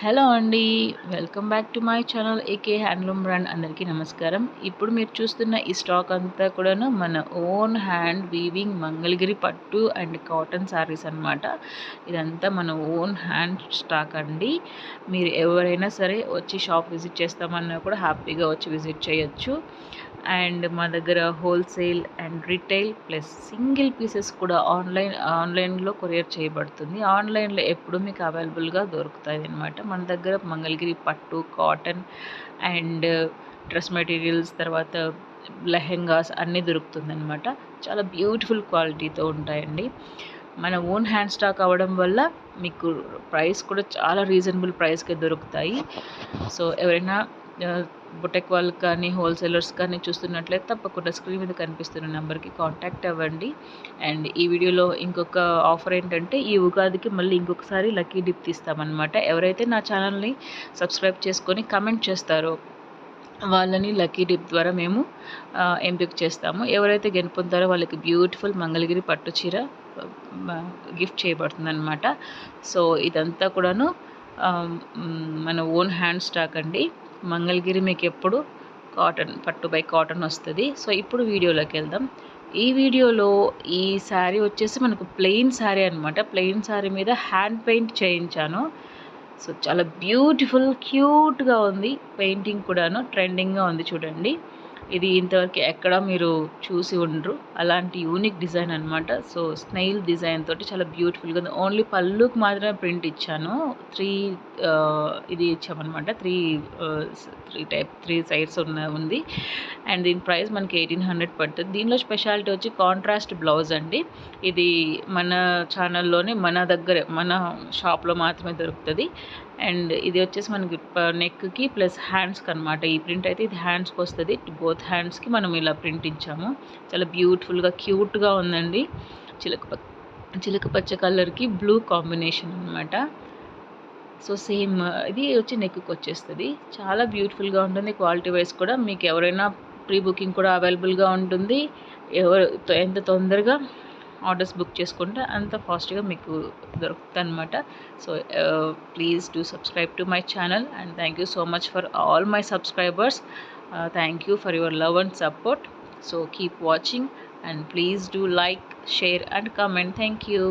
Hello అండి. Welcome back to my channel AK handloom brand. అందరికీ నమస్కారం. ఇప్పుడు మీరు చూస్తున్న ఈ స్టాక్ అంతా కూడాను మన ఓన్ హ్యాండ్ వీవింగ్ మంగళగిరి పట్టు అండ్ కాటన్ శారీస్ అనమాట. ఇదంతా మన ఓన్ హ్యాండ్ స్టాక్ అండి. మీరు ఎవరైనా సరే వచ్చి షాప్ విజిట్ చేస్తామన్నా కూడా హ్యాపీగా వచ్చి విజిట్ చేయొచ్చు. అండ్ మా దగ్గర wholesale and retail plus single pieces కూడా ఆన్లైన్లో కొరియర్ చేయబడుతుంది. ఆన్లైన్లో ఎప్పుడు మీకు అవైలబుల్గా దొరుకుతాయి అన్నమాట. మన దగ్గర మంగళగిరి పట్టు, కాటన్ అండ్ డ్రెస్ మెటీరియల్స్, తర్వాత లెహెంగాస్ అన్నీ దొరుకుతుందన్నమాట. చాలా బ్యూటిఫుల్ క్వాలిటీతో ఉంటాయండి. మన ఓన్ హ్యాండ్ స్టాక్ అవ్వడం వల్ల మీకు ప్రైస్ కూడా చాలా రీజనబుల్ ప్రైస్కే దొరుకుతాయి. సో ఎవరైనా బొటెక్ వాళ్ళకి కానీ హోల్సేలర్స్ కానీ చూస్తున్నట్లయితే తప్పకుండా స్క్రీన్ మీద కనిపిస్తున్న నెంబర్కి కాంటాక్ట్ అవ్వండి. అండ్ ఈ వీడియోలో ఇంకొక ఆఫర్ ఏంటంటే, ఈ ఉగాదికి మళ్ళీ ఇంకొకసారి లక్కీ డిప్ తీస్తామన్నమాట. ఎవరైతే నా ఛానల్ని సబ్స్క్రైబ్ చేసుకొని కమెంట్ చేస్తారో వాళ్ళని లక్కీ డిప్ ద్వారా మేము ఎంపిక చేస్తాము. ఎవరైతే గెలుపొందారో వాళ్ళకి బ్యూటిఫుల్ మంగళగిరి పట్టు చీర గిఫ్ట్ చేయబడుతుందన్నమాట. సో ఇదంతా కూడాను మన ఓన్ హ్యాండ్ స్టాక్ అండి. మంగళగిరి మీకు ఎప్పుడు కాటన్, పట్టు బై కాటన్ వస్తుంది. సో ఇప్పుడు వీడియోలోకి వెళ్దాం. ఈ వీడియోలో ఈ శారీ వచ్చేసి మనకు ప్లెయిన్ శారీ అనమాట. ప్లెయిన్ శారీ మీద హ్యాండ్ పెయింట్ చేయించాను. సో చాలా బ్యూటిఫుల్ క్యూట్గా ఉంది. పెయింటింగ్ కూడాను ట్రెండింగ్గా ఉంది చూడండి. ఇది ఇంతవరకు ఎక్కడ మీరు చూసి ఉండరు. అలాంటి యూనిక్ డిజైన్ అనమాట. సో స్నైల్ డిజైన్ తోటి చాలా బ్యూటిఫుల్గా ఉంది. ఓన్లీ పళ్ళుకి మాత్రమే ప్రింట్ ఇచ్చాను. ఇది ఇచ్చామన్నమాట. త్రీ సైడ్స్ ఉంది. అండ్ దీని ప్రైస్ మనకి 1800 పడుతుంది. దీనిలో స్పెషాలిటీ వచ్చి కాంట్రాస్ట్ బ్లౌజ్ అండి. ఇది మన ఛానల్లోనే మన దగ్గరే మన షాప్లో మాత్రమే దొరుకుతుంది. అండ్ ఇది వచ్చేసి మనకి నెక్కి ప్లస్ హ్యాండ్స్కి అనమాట. ఈ ప్రింట్ అయితే ఇది హ్యాండ్స్కి వస్తుంది. బోత్ హ్యాండ్స్కి మనం ఇలా ప్రింట్ ఇచ్చాము. చాలా బ్యూటిఫుల్గా క్యూట్గా ఉందండి. చిలక పచ్చ కలర్కి బ్లూ కాంబినేషన్ అనమాట. సో సేమ్ ఇది వచ్చి నెక్కి వచ్చేస్తుంది. చాలా బ్యూటిఫుల్గా ఉంటుంది. క్వాలిటీ వైజ్ కూడా మీకు ఎవరైనా ప్రీ బుకింగ్ కూడా అవైలబుల్గా ఉంటుంది. ఎంత తొందరగా ఆర్డర్స్ బుక్ చేసుకుంటే అంత ఫాస్ట్గా మీకు దొరుకుతుంది అనమాట. So please do subscribe to my channel and thank you so much for all my subscribers. Thank you for your love and support. So keep watching and please do like, share and comment. Thank you.